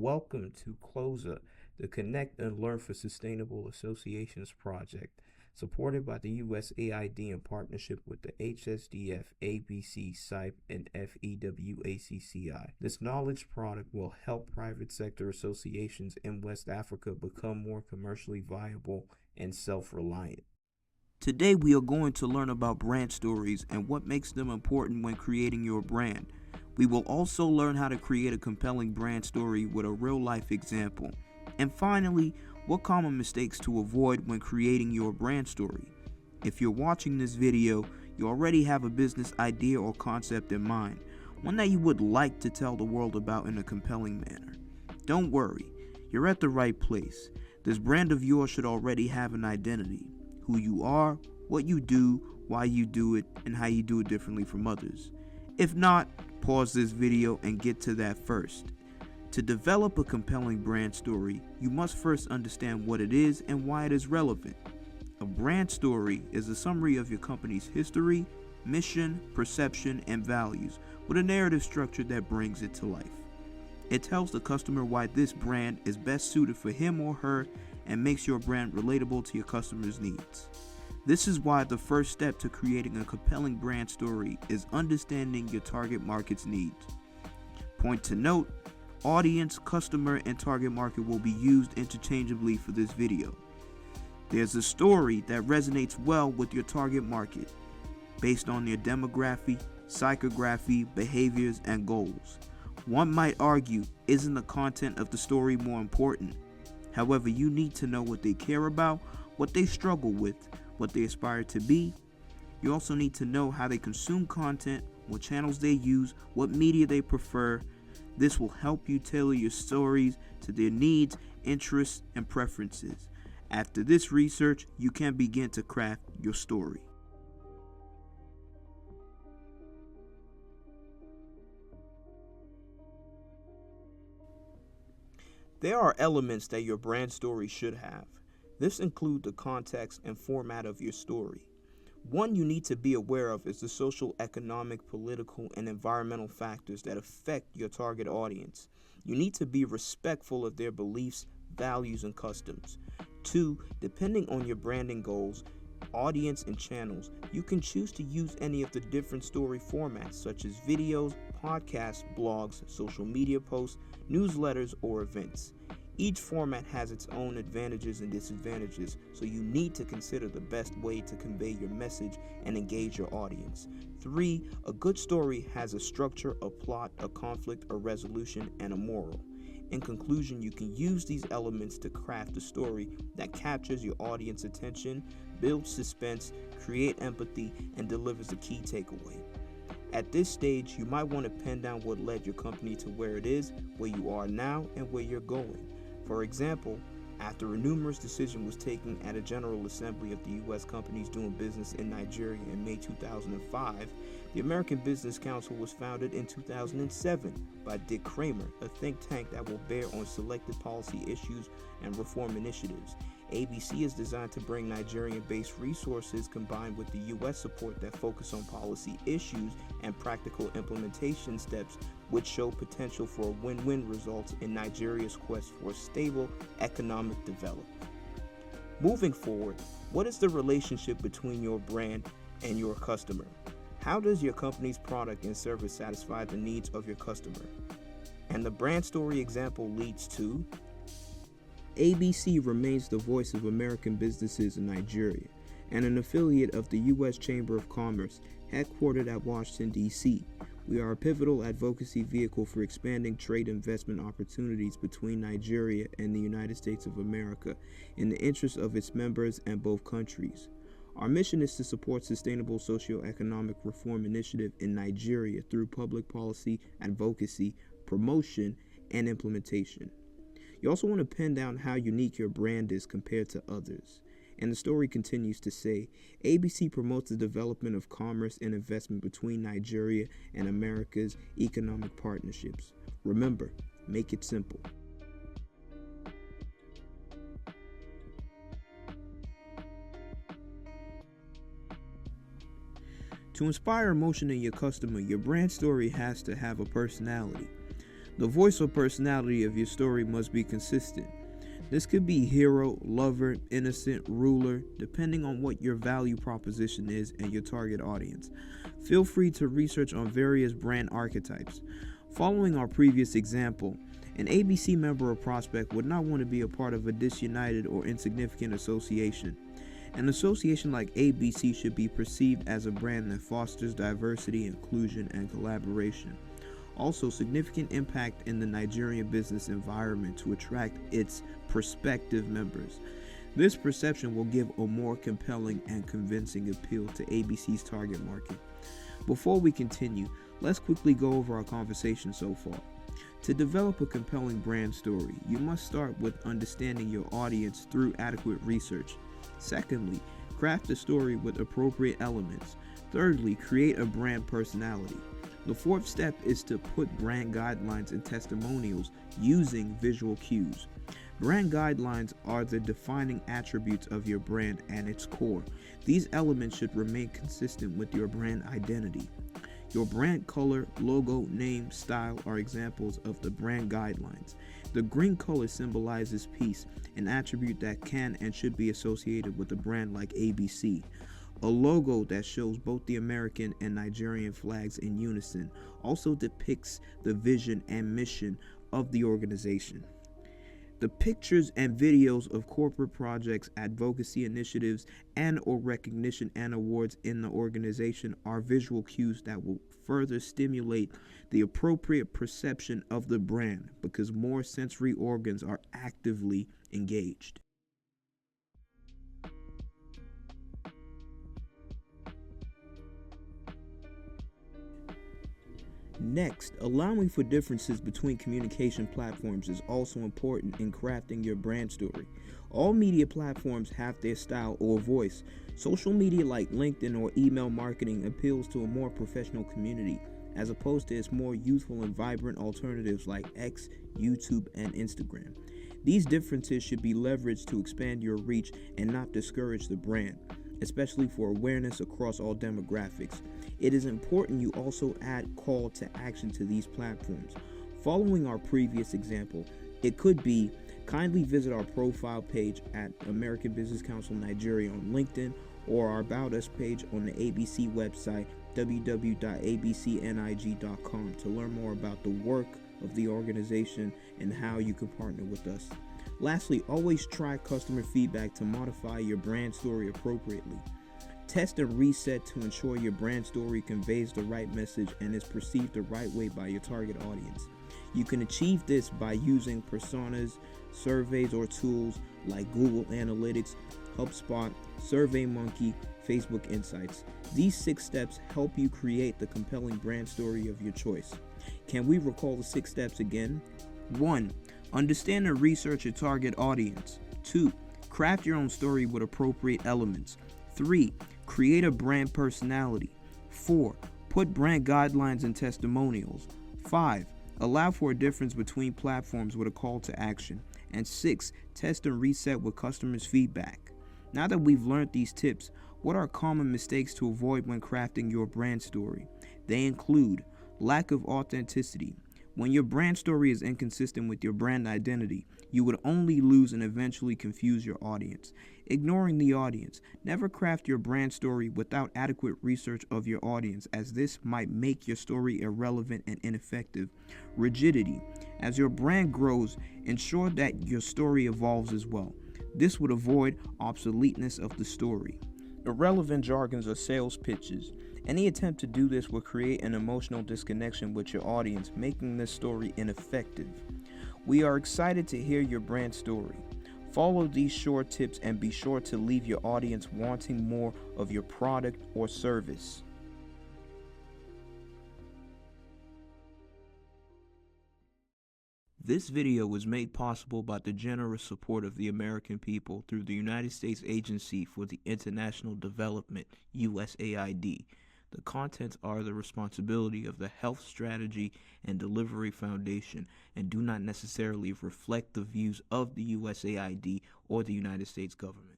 Welcome to CLOSA, the Connect and Learn for Sustainable Associations project, supported by the USAID in partnership with the HSDF, ABC, CIPE, and FEWACCI. This knowledge product will help private sector associations in West Africa become more commercially viable and self-reliant. Today we are going to learn about brand stories and what makes them important when creating your brand. We will also learn how to create a compelling brand story with a real-life example. And finally, what common mistakes to avoid when creating your brand story. If you're watching this video, you already have a business idea or concept in mind, one that you would like to tell the world about in a compelling manner. Don't worry, you're at the right place. This brand of yours should already have an identity. Who you are, what you do, why you do it, and how you do it differently from others. If not, pause this video and get to that first. To develop a compelling brand story, you must first understand what it is and why it is relevant. A brand story is a summary of your company's history, mission, perception, and values with a narrative structure that brings it to life. It tells the customer why this brand is best suited for him or her and makes your brand relatable to your customers' needs. This is why the first step to creating a compelling brand story is understanding your target market's needs. Point to note, audience, customer, and target market will be used interchangeably for this video. There's a story that resonates well with your target market based on their demography, psychography, behaviors, and goals. One might argue, isn't the content of the story more important? However, you need to know what they care about, what they struggle with, what they aspire to be. You also need to know how they consume content, what channels they use, what media they prefer. This will help you tailor your stories to their needs, interests, and preferences. After this research, you can begin to craft your story. There are elements that your brand story should have. This includes the context and format of your story. One you need to be aware of is the social, economic, political, and environmental factors that affect your target audience. You need to be respectful of their beliefs, values, and customs. 2, depending on your branding goals, audience, and channels, you can choose to use any of the different story formats such as videos, podcasts, blogs, social media posts, newsletters, or events. Each format has its own advantages and disadvantages, so you need to consider the best way to convey your message and engage your audience. 3, a good story has a structure, a plot, a conflict, a resolution, and a moral. In conclusion, you can use these elements to craft a story that captures your audience attention, builds suspense, creates empathy, and delivers a key takeaway. At this stage, you might want to pen down what led your company to where it is, where you are now, and where you're going. For example, after a numerous decision was taken at a General Assembly of the U.S. companies doing business in Nigeria in May 2005, the American Business Council was founded in 2007 by Dick Kramer, a think tank that will bear on selected policy issues and reform initiatives. ABC is designed to bring Nigerian-based resources combined with the U.S. support that focus on policy issues and practical implementation steps which show potential for win-win results in Nigeria's quest for stable economic development. Moving forward, what is the relationship between your brand and your customer? How does your company's product and service satisfy the needs of your customer? And the brand story example leads to ABC remains the voice of American businesses in Nigeria and an affiliate of the U.S. Chamber of Commerce, headquartered at Washington, D.C. We are a pivotal advocacy vehicle for expanding trade investment opportunities between Nigeria and the United States of America in the interest of its members and both countries. Our mission is to support sustainable socio-economic reform initiative in Nigeria through public policy, advocacy, promotion, and implementation. You also want to pin down how unique your brand is compared to others. And the story continues to say, ABC promotes the development of commerce and investment between Nigeria and America's economic partnerships. Remember, make it simple. To inspire emotion in your customer, your brand story has to have a personality. The voice or personality of your story must be consistent. This could be hero, lover, innocent, ruler, depending on what your value proposition is and your target audience. Feel free to research on various brand archetypes. Following our previous example, an ABC member or prospect would not want to be a part of a disunited or insignificant association. An association like ABC should be perceived as a brand that fosters diversity, inclusion, and collaboration. Also, significant impact in the Nigerian business environment to attract its prospective members. This perception will give a more compelling and convincing appeal to ABC's target market. Before we continue, let's quickly go over our conversation so far. To develop a compelling brand story, you must start with understanding your audience through adequate research. Secondly, craft a story with appropriate elements. Thirdly, create a brand personality. The fourth step is to put brand guidelines and testimonials using visual cues. Brand guidelines are the defining attributes of your brand and its core. These elements should remain consistent with your brand identity. Your brand color, logo, name, style are examples of the brand guidelines. The green color symbolizes peace, an attribute that can and should be associated with a brand like ABC. A logo that shows both the American and Nigerian flags in unison also depicts the vision and mission of the organization. The pictures and videos of corporate projects, advocacy initiatives, and/or recognition and awards in the organization are visual cues that will further stimulate the appropriate perception of the brand because more sensory organs are actively engaged. Next, allowing for differences between communication platforms is also important in crafting your brand story. All media platforms have their style or voice. Social media like LinkedIn or email marketing appeals to a more professional community, as opposed to its more youthful and vibrant alternatives like X, YouTube, and Instagram. These differences should be leveraged to expand your reach and not discourage the brand, especially for awareness across all demographics. It is important you also add call to action to these platforms. Following our previous example, it could be kindly visit our profile page at American Business Council Nigeria on LinkedIn or our About Us page on the ABC website www.abcnig.com to learn more about the work of the organization and how you can partner with us. Lastly, always try customer feedback to modify your brand story appropriately. Test and reset to ensure your brand story conveys the right message and is perceived the right way by your target audience. You can achieve this by using personas, surveys, or tools like Google Analytics, HubSpot, SurveyMonkey, Facebook Insights. These 6 steps help you create the compelling brand story of your choice. Can we recall the 6 steps again? 1. Understand and research your target audience. 2. Craft your own story with appropriate elements. 3. Create a brand personality. 4. Put brand guidelines and testimonials. 5. Allow for a difference between platforms with a call to action. And 6. Test and reset with customers' feedback. Now that we've learned these tips, what are common mistakes to avoid when crafting your brand story? They include lack of authenticity. When your brand story is inconsistent with your brand identity, you would only lose and eventually confuse your audience. Ignoring the audience. Never craft your brand story without adequate research of your audience, as this might make your story irrelevant and ineffective. Rigidity. As your brand grows, ensure that your story evolves as well. This would avoid obsoleteness of the story. Irrelevant jargons or sales pitches. Any attempt to do this will create an emotional disconnection with your audience, making this story ineffective. We are excited to hear your brand story. Follow these short tips and be sure to leave your audience wanting more of your product or service. This video was made possible by the generous support of the American people through the United States Agency for the International Development, USAID. The contents are the responsibility of the Health Strategy and Delivery Foundation and do not necessarily reflect the views of the USAID or the United States government.